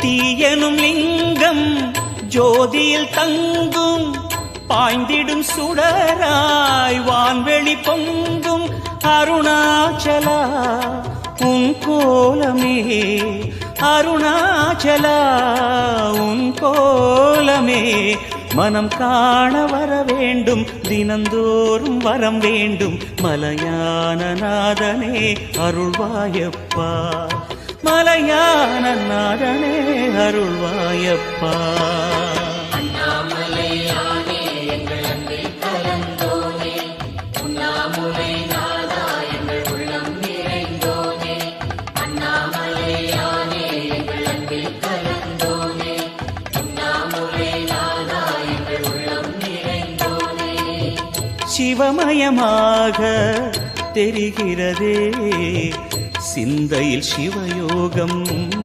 தீயனும் லிங்கம் ஜோதியில் தங்கும் பாய்ந்திடும் சுடராய் வான்வெளி பொங்கும் அருணாச்சலா உன் கோலமே அருணாச்சலா உன் கோலமே மனம் காண வர வேண்டும் தினந்தோறும் வரம் வேண்டும் மலையான நாதனே அருள்வாயப்பா மலையான நாதனே அருள்வாயப்பா சிவமயமாக தெரிகிறதே சிந்தையில் சிவயோகம்